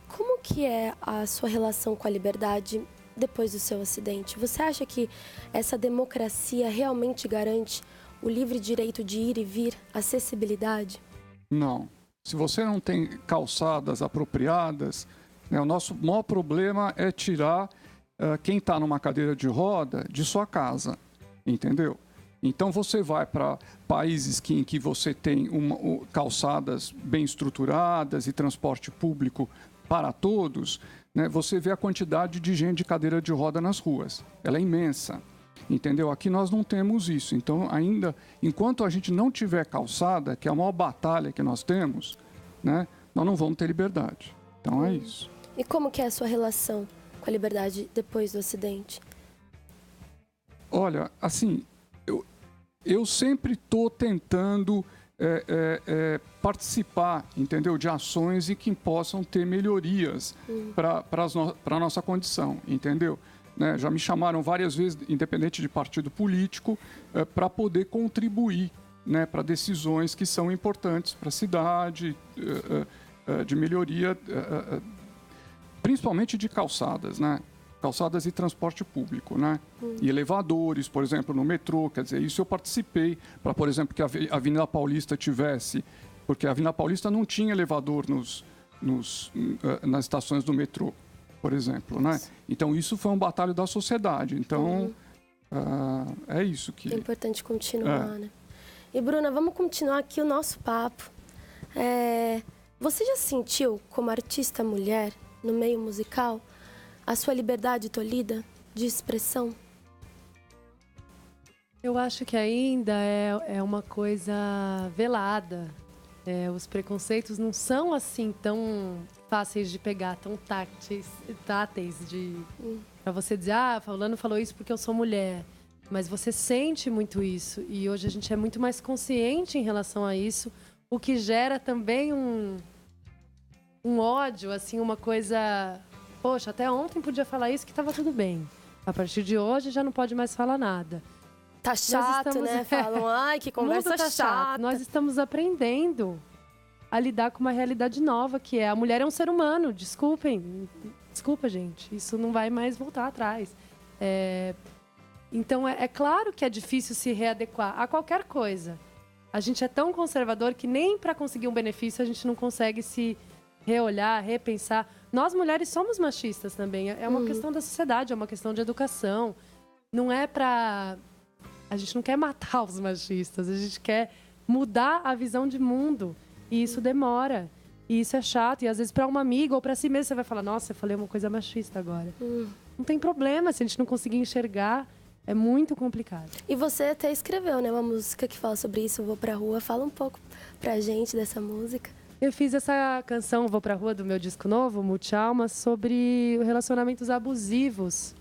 como que é a sua relação com a liberdade depois do seu acidente? Você acha que essa democracia realmente garante o livre direito de ir e vir, acessibilidade? Não. Se você não tem calçadas apropriadas, o nosso maior problema é tirar quem está numa cadeira de roda de sua casa, entendeu? Então você vai para países em que você tem calçadas bem estruturadas e transporte público para todos, né? Você vê a quantidade de gente de cadeira de roda nas ruas. Ela é imensa, entendeu? Aqui nós não temos isso. Então, ainda, enquanto a gente não tiver calçada, que é a maior batalha que nós temos, né? Nós não vamos ter liberdade. Então é isso. E como que é a sua relação com a liberdade depois do acidente? Olha, assim, eu sempre estou tentando participar, entendeu, de ações e que possam ter melhorias para a nossa condição, entendeu? Né? Já me chamaram várias vezes, independente de partido político, para poder contribuir, né, para decisões que são importantes para a cidade, de melhoria, principalmente de calçadas, né? Calçadas e transporte público, né? E elevadores, por exemplo, no metrô, quer dizer, isso eu participei para, por exemplo, que a Avenida Paulista tivesse, porque a Avenida Paulista não tinha elevador nas estações do metrô, por exemplo, né? Então, isso foi um batalho da sociedade. Então, é isso que... É importante continuar, né? E Bruna, vamos continuar aqui o nosso papo. Você já sentiu, como artista mulher, no meio musical, a sua liberdade tolhida de expressão? Eu acho que ainda é uma coisa velada. Os preconceitos não são assim tão fáceis de pegar, tão táteis pra você dizer, fulano falou isso porque eu sou mulher. Mas você sente muito isso. E hoje a gente é muito mais consciente em relação a isso, o que gera também um ódio, assim, uma coisa... Poxa, até ontem podia falar isso que estava tudo bem. A partir de hoje já não pode mais falar nada. Tá chato, né? Falam, ai, que conversa tá chata. Nós estamos aprendendo a lidar com uma realidade nova, que é a mulher é um ser humano. Desculpa, gente. Isso não vai mais voltar atrás. Então, é claro que é difícil se readequar a qualquer coisa. A gente é tão conservador que nem para conseguir um benefício a gente não consegue se reolhar, repensar. Nós, mulheres, somos machistas também. É uma questão da sociedade, é uma questão de educação. Não é pra... A gente não quer matar os machistas, a gente quer mudar a visão de mundo. E isso demora. E isso é chato. E às vezes para uma amiga ou para si mesmo você vai falar, nossa, eu falei uma coisa machista agora. Não tem problema, se a gente não conseguir enxergar, é muito complicado. E você até escreveu, né, uma música que fala sobre isso, Vou Pra Rua. Fala um pouco pra gente dessa música. Eu fiz essa canção, Vou Pra Rua, do meu disco novo, Multialma, sobre relacionamentos abusivos.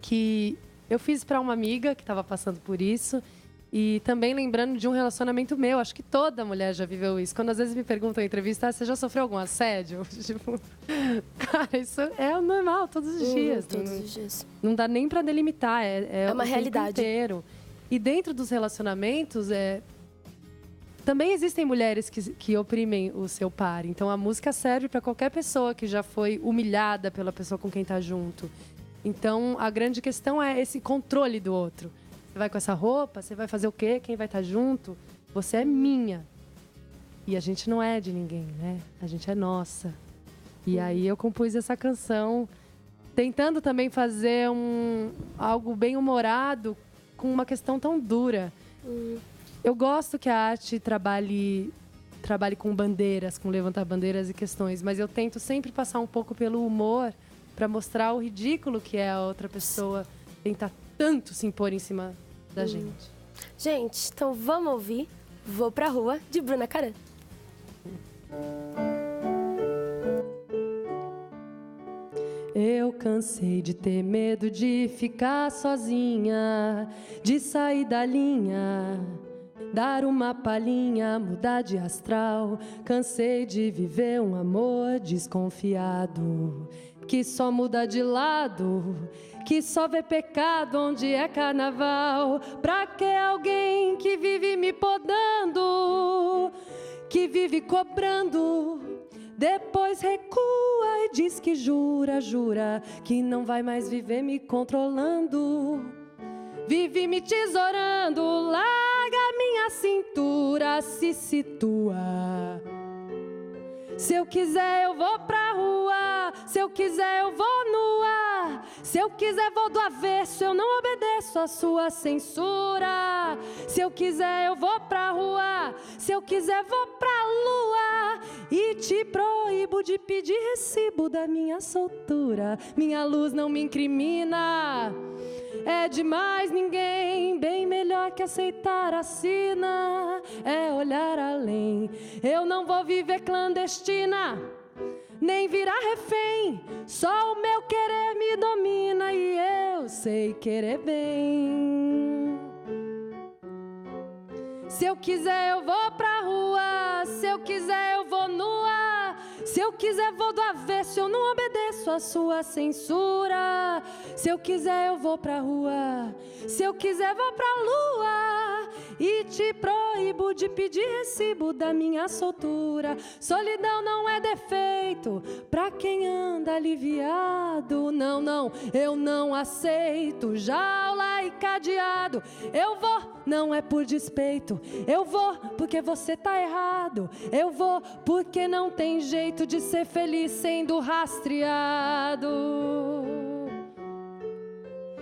Que eu fiz para uma amiga que estava passando por isso. E também lembrando de um relacionamento meu. Acho que toda mulher já viveu isso. Quando às vezes me perguntam em entrevista, você já sofreu algum assédio? Tipo, cara, isso é o normal, todos os dias. Todos os dias. Não dá nem para delimitar. É uma realidade. Inteiro. E dentro dos relacionamentos, também existem mulheres que oprimem o seu par. Então a música serve para qualquer pessoa que já foi humilhada pela pessoa com quem está junto. Então a grande questão é esse controle do outro. Você vai com essa roupa, você vai fazer o quê? Quem vai estar junto? Você é minha. E a gente não é de ninguém, né? A gente é nossa. E aí eu compus essa canção tentando também fazer algo bem humorado com uma questão tão dura. Eu gosto que a arte trabalhe com bandeiras, com levantar bandeiras e questões, mas eu tento sempre passar um pouco pelo humor para mostrar o ridículo que é a outra pessoa tentar tanto se impor em cima da gente. Gente, então vamos ouvir Vou Pra Rua, de Bruna Caran. Eu cansei de ter medo de ficar sozinha, de sair da linha, dar uma palhinha, mudar de astral. Cansei de viver um amor desconfiado, que só muda de lado, que só vê pecado onde é carnaval. Pra que alguém que vive me podando, que vive cobrando, depois recua e diz que jura, jura, que não vai mais viver me controlando. Vive me tesourando, larga minha cintura, se situa. Se eu quiser eu vou pra rua, se eu quiser eu vou nua, se eu quiser vou do avesso, eu não obedeço a sua censura. Se eu quiser eu vou pra rua, se eu quiser vou pra lua, e te proíbo de pedir recibo da minha soltura. Minha luz não me incrimina, é demais ninguém, bem melhor que aceitar a sina, é olhar além. Eu não vou viver clandestina, nem virar refém, só o meu querer me domina e eu sei querer bem. Se eu quiser eu vou pra rua, se eu quiser eu vou nua, se eu quiser vou do avesso, eu não obedeço a sua censura. Se eu quiser eu vou pra rua, se eu quiser vou pra lua, e te proíbo de pedir recibo da minha soltura. Solidão não é defeito pra quem anda aliviado. Não, não, eu não aceito jaula e cadeado. Eu vou, não é por despeito, eu vou porque você tá errado. Eu vou porque não tem jeito de ser feliz sendo rastreado.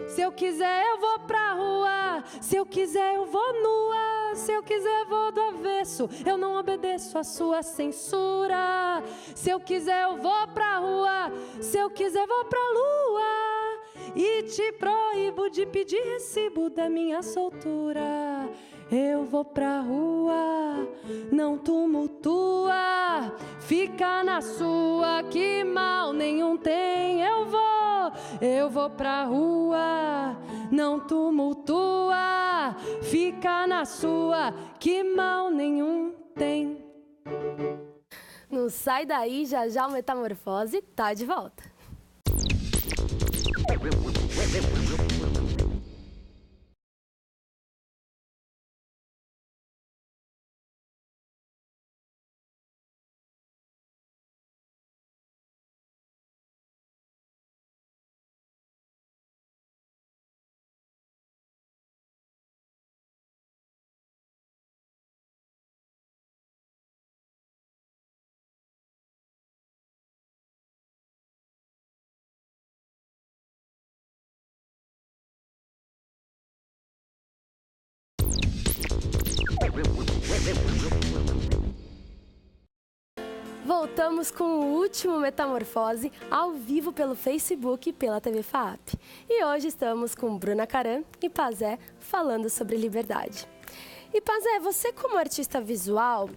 Se eu quiser eu vou pra rua, Se eu quiser eu vou nua, se eu quiser vou do avesso. Eu não obedeço a sua censura. Se eu quiser eu vou pra rua, se eu quiser vou pra lua. E te proíbo de pedir recibo da minha soltura. Eu vou pra rua, não tumultua. Fica na sua, que mal nenhum tem. Eu vou pra rua, não tumultua. Fica na sua, que mal nenhum tem. Não sai daí, já já o Metamorfose tá de volta. Voltamos com o último Metamorfose ao vivo pelo Facebook e pela TV FAP. E hoje estamos com Bruna Caram e Pazé falando sobre liberdade. E Pazé, você como artista visual,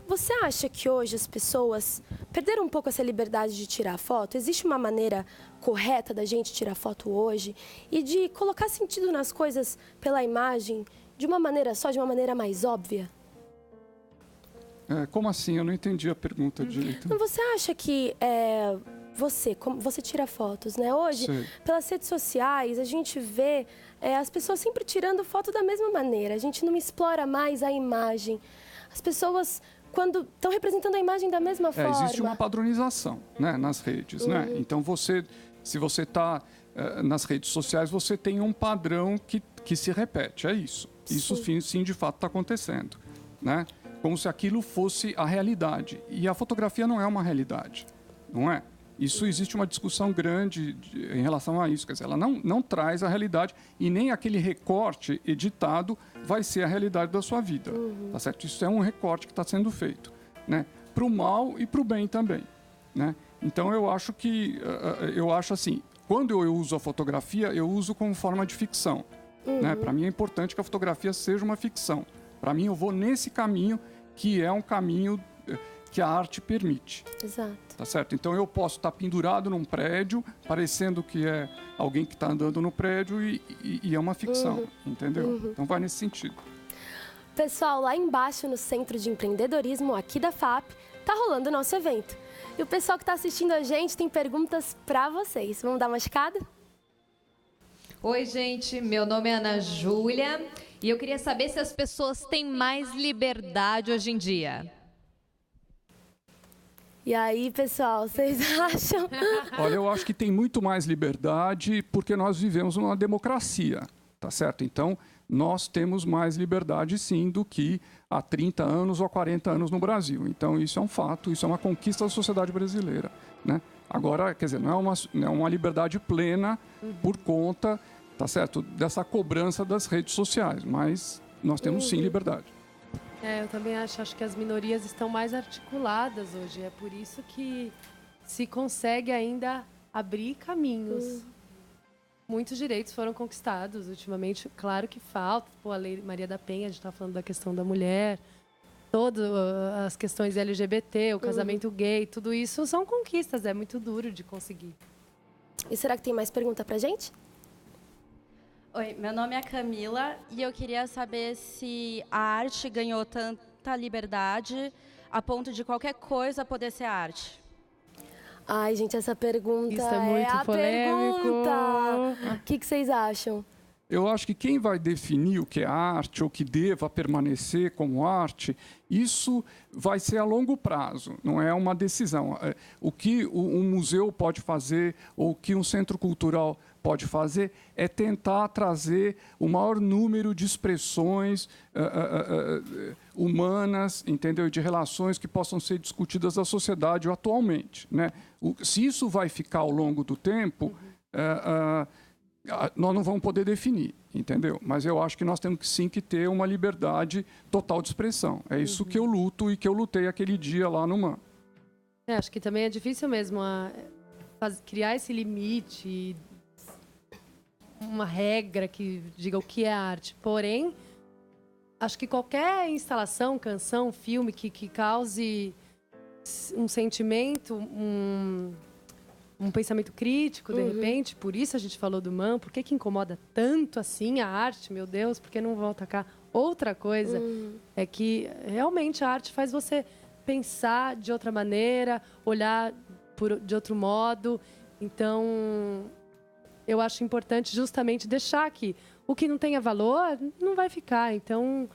você acha que hoje as pessoas perderam um pouco essa liberdade de tirar foto? Existe uma maneira correta da gente tirar foto hoje e de colocar sentido nas coisas pela imagem de uma maneira só, de uma maneira mais óbvia? Como assim? Eu não entendi a pergunta direito. Então, você acha que como você tira fotos, né? Hoje, Sim. Pelas redes sociais, a gente vê as pessoas sempre tirando foto da mesma maneira. A gente não explora mais a imagem. As pessoas, quando estão representando a imagem da mesma forma... Existe uma padronização, né, nas redes, né? Então, se você está nas redes sociais, você tem um padrão que se repete, é isso. Isso, sim, de fato, está acontecendo, né? Como se aquilo fosse a realidade. E a fotografia não é uma realidade, não é? Isso existe uma discussão grande em relação a isso. Quer dizer, ela não traz a realidade e nem aquele recorte editado vai ser a realidade da sua vida. Tá certo? Isso é um recorte que está sendo feito, né? Para o mal e para o bem também, né? Então, eu acho assim, quando eu uso a fotografia, eu uso como forma de ficção, né? Para mim é importante que a fotografia seja uma ficção. Para mim, eu vou nesse caminho que é um caminho que a arte permite. Exato. Tá certo? Então, eu posso estar pendurado num prédio, parecendo que é alguém que está andando no prédio e é uma ficção, entendeu? Então, vai nesse sentido. Pessoal, lá embaixo no Centro de Empreendedorismo, aqui da FAP, tá rolando o nosso evento. E o pessoal que está assistindo a gente tem perguntas para vocês. Vamos dar uma escada? Oi, gente. Meu nome é Ana Júlia. E eu queria saber se as pessoas têm mais liberdade hoje em dia. E aí, pessoal, vocês acham? Olha, eu acho que tem muito mais liberdade porque nós vivemos numa democracia, tá certo? Então, nós temos mais liberdade, sim, do que há 30 anos ou 40 anos no Brasil. Então, isso é um fato, isso é uma conquista da sociedade brasileira, né? Agora, quer dizer, não é uma liberdade plena por conta... Tá certo? Dessa cobrança das redes sociais, mas nós temos sim liberdade. Eu também acho que as minorias estão mais articuladas hoje. É por isso que se consegue ainda abrir caminhos. Muitos direitos foram conquistados ultimamente. Claro que falta. A Lei Maria da Penha, a gente está falando da questão da mulher, todas as questões LGBT, o casamento gay, tudo isso são conquistas. É muito duro de conseguir. E será que tem mais pergunta pra gente? Oi, meu nome é Camila e eu queria saber se a arte ganhou tanta liberdade a ponto de qualquer coisa poder ser arte. Ai, gente, essa pergunta isso é muito a polêmico. Pergunta. O que vocês acham? Eu acho que quem vai definir o que é arte ou que deva permanecer como arte, isso vai ser a longo prazo, não é uma decisão. O que um museu pode fazer ou o que um centro cultural pode fazer é tentar trazer o maior número de expressões humanas, entendeu? De relações que possam ser discutidas na sociedade atualmente, né? Se isso vai ficar ao longo do tempo, nós não vamos poder definir, entendeu? Mas eu acho que nós temos sim que ter uma liberdade total de expressão. É isso que eu luto e que eu lutei aquele dia lá no MAN. Acho que também é difícil mesmo criar esse limite, uma regra que diga o que é arte. Porém, acho que qualquer instalação, canção, filme que cause um sentimento, um pensamento crítico, de repente, por isso a gente falou do MAN, por que incomoda tanto assim a arte, meu Deus, por que não vão atacar outra coisa? É que realmente a arte faz você pensar de outra maneira, olhar de outro modo. Então, eu acho importante justamente deixar que o que não tenha valor não vai ficar. Então,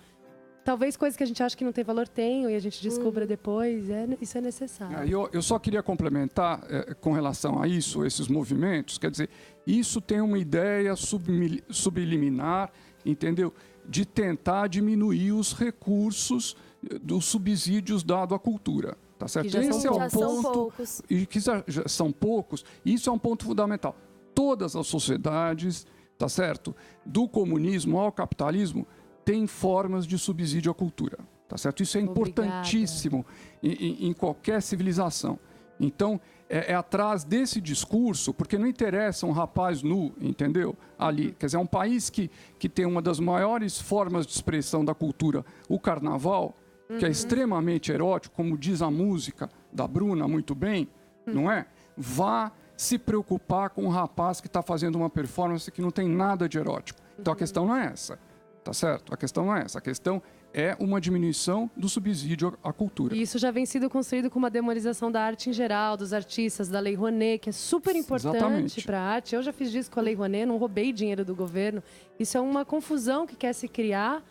talvez coisas que a gente acha que não tem valor tenham e a gente descubra depois. Isso é necessário. Eu só queria complementar com relação a isso, esses movimentos. Quer dizer, isso tem uma ideia subliminar, entendeu? De tentar diminuir os recursos dos subsídios dados à cultura. Tá certo? Esse é o ponto. E que já são poucos. Isso é um ponto fundamental. Todas as sociedades, tá certo? Do comunismo ao capitalismo, tem formas de subsídio à cultura, tá certo? Isso é importantíssimo em qualquer civilização. Então, é atrás desse discurso, porque não interessa um rapaz nu, entendeu? Ali, quer dizer, é um país que tem uma das maiores formas de expressão da cultura, o carnaval, que é extremamente erótico, como diz a música da Bruna muito bem, não é? Vá se preocupar com um rapaz que está fazendo uma performance que não tem nada de erótico. Então, a questão não é essa. Tá certo? A questão não é essa. A questão é uma diminuição do subsídio à cultura. E isso já vem sido construído com uma demonização da arte em geral, dos artistas, da Lei Rouanet, que é super importante para a arte. Eu já fiz disso com a Lei Rouanet, não roubei dinheiro do governo. Isso é uma confusão que quer se criar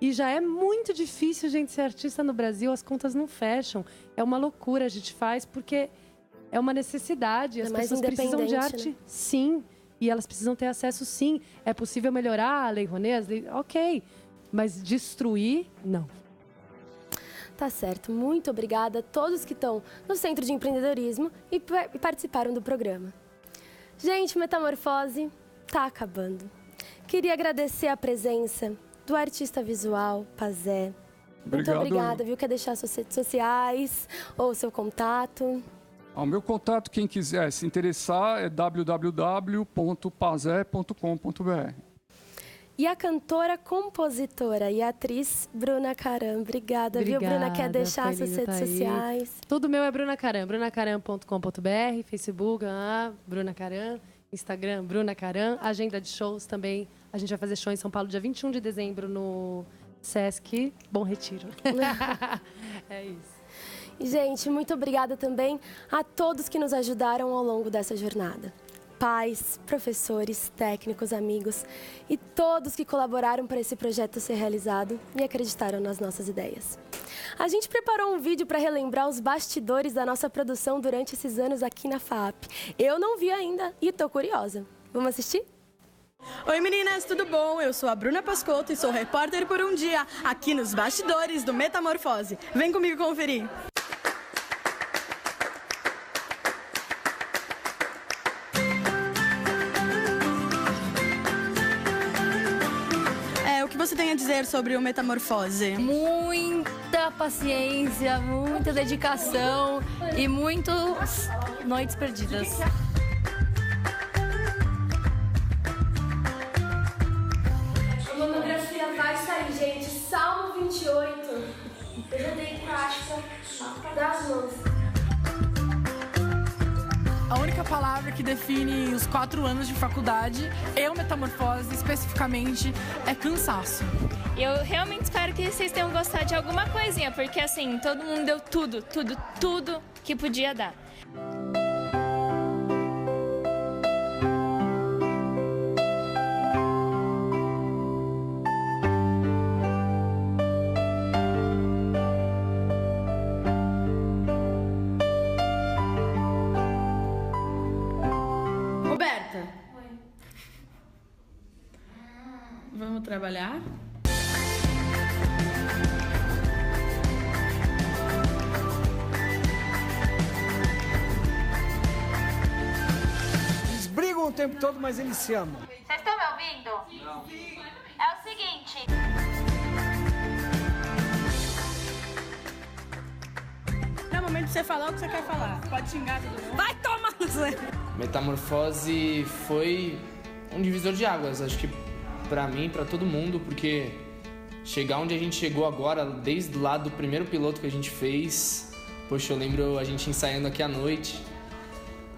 e já é muito difícil, gente, ser artista no Brasil. As contas não fecham. É uma loucura. A gente faz porque é uma necessidade. As pessoas precisam de arte, né? Sim. E elas precisam ter acesso, sim. É possível melhorar a Lei Rouanet? Ok. Mas destruir, não. Tá certo. Muito obrigada a todos que estão no Centro de Empreendedorismo e participaram do programa. Gente, Metamorfose tá acabando. Queria agradecer a presença do artista visual, Pazé. Obrigado. Muito obrigada, viu? Quer deixar suas redes sociais ou seu contato? O meu contato, quem quiser se interessar, é www.pazé.com.br. E a cantora, compositora e atriz Bruna Caram. Obrigada, viu, Bruna? Quer deixar suas redes sociais? Tudo meu é Bruna Caram. brunacaram.com.br, Facebook, Bruna Caram, Instagram, Bruna Caram. Agenda de shows também. A gente vai fazer show em São Paulo dia 21 de dezembro no Sesc Bom Retiro. É isso. E, gente, muito obrigada também a todos que nos ajudaram ao longo dessa jornada. Pais, professores, técnicos, amigos e todos que colaboraram para esse projeto ser realizado e acreditaram nas nossas ideias. A gente preparou um vídeo para relembrar os bastidores da nossa produção durante esses anos aqui na FAAP. Eu não vi ainda e estou curiosa. Vamos assistir? Oi meninas, tudo bom? Eu sou a Bruna Pascotto e sou repórter por um dia aqui nos bastidores do Metamorfose. Vem comigo conferir. O que você tem a dizer sobre o Metamorfose? Muita paciência, muita dedicação e muitas noites perdidas. A monografia vai sair, gente. Salmo 28. Eu já dei prática das mãos. A única palavra que define os 4 anos de faculdade, Metamorfose especificamente, é cansaço. Eu realmente espero que vocês tenham gostado de alguma coisinha, porque assim, todo mundo deu tudo que podia dar. Vamos trabalhar? Eles brigam o tempo todo, mas eles se amam. Vocês estão me ouvindo? Não. É o seguinte... É o momento de você falar o que você quer falar. Pode xingar todo mundo. Vai tomar no Zé! Metamorfose foi um divisor de águas, acho que pra mim, pra todo mundo, porque chegar onde a gente chegou agora, desde lá do primeiro piloto que a gente fez, poxa, eu lembro a gente ensaiando aqui à noite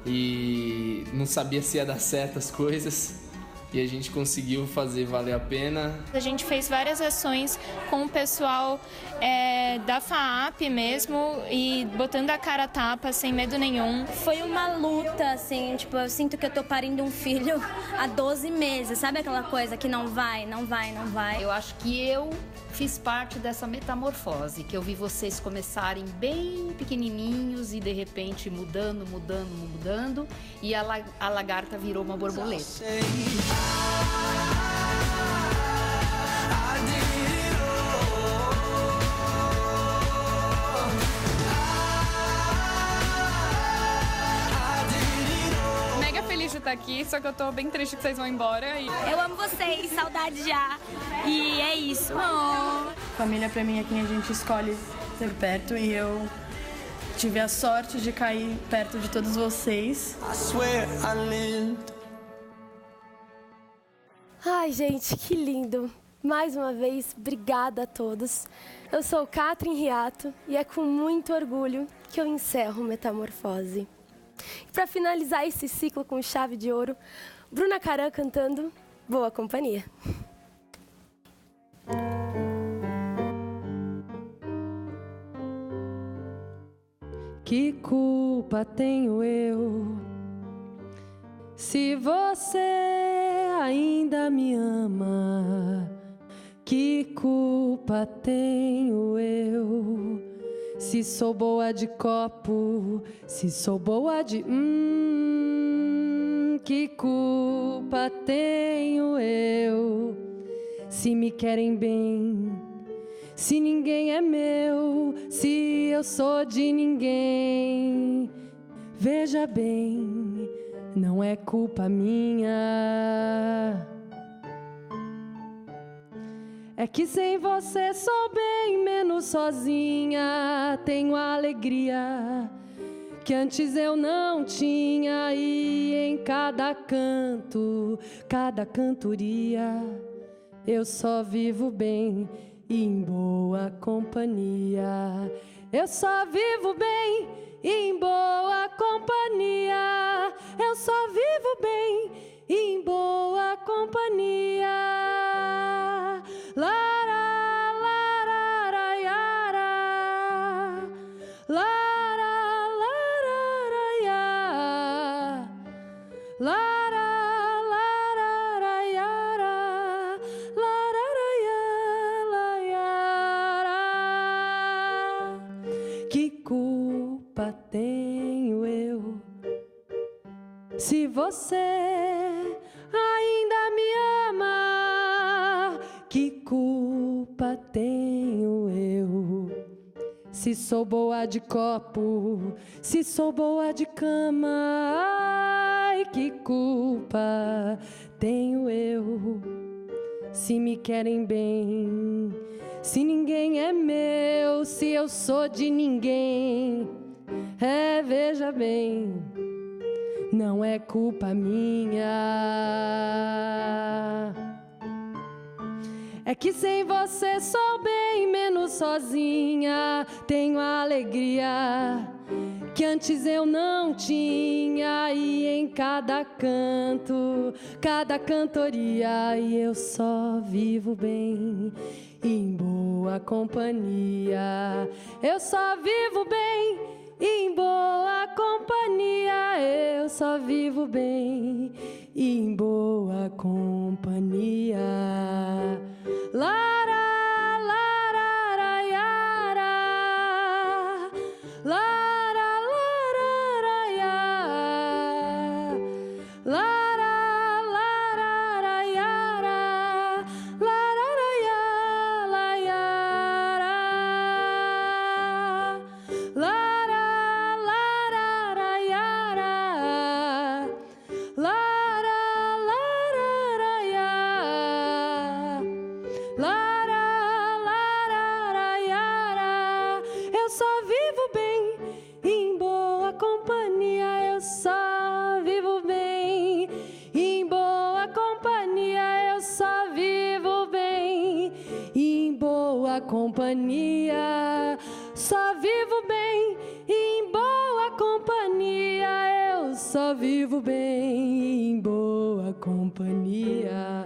e não sabia se ia dar certo as coisas. E a gente conseguiu fazer valer a pena. A gente fez várias ações com o pessoal da FAAP mesmo e botando a cara a tapa, sem medo nenhum. Foi uma luta, assim, tipo, eu sinto que eu tô parindo um filho há 12 meses, sabe aquela coisa que não vai. Eu acho que eu fiz parte dessa metamorfose, que eu vi vocês começarem bem pequenininhos e de repente mudando, e a lagarta virou uma borboleta. Mega feliz de estar aqui, só que eu tô bem triste que vocês vão embora. Eu amo vocês, saudade já. E é isso. Família pra mim é quem a gente escolhe ter perto e eu tive a sorte de cair perto de todos vocês. Ai, gente, que lindo. Mais uma vez, obrigada a todos. Eu sou Catrin Riato e é com muito orgulho que eu encerro Metamorfose. E para finalizar esse ciclo com chave de ouro, Bruna Caran cantando Boa Companhia. Que culpa tenho eu se você ainda me ama? Que culpa tenho eu se sou boa de copo, se sou boa de que culpa tenho eu se me querem bem? Se ninguém é meu, se eu sou de ninguém, veja bem, não é culpa minha. É que sem você sou bem menos sozinha, tenho a alegria que antes eu não tinha, e em cada canto, cada cantoria, eu só vivo bem e em boa companhia. Eu só vivo bem e em boa companhia. Eu só vivo bem e em boa companhia. Lara, lara, yara. Lara, lara, yara. Lara, lara, yara. Que culpa tenho eu se você ainda me ama? Que culpa tenho eu se sou boa de copo, se sou boa de cama? Ai, que culpa tenho eu se me querem bem? Se ninguém é meu, se eu sou de ninguém, veja bem, não é culpa minha. É que sem você sou bem menos sozinha, tenho a alegria que antes eu não tinha, e em cada canto, cada cantoria, e eu só vivo bem em boa companhia. Eu só vivo bem em boa companhia. Eu só vivo bem em boa companhia. Lara, lara, yara. Lara, lara, yara. Lara, lara, yara. Lara, yara, yara. Lara, lara, yara. Lara, lara, companhia. Só vivo bem em boa companhia. Eu só vivo bem em boa companhia.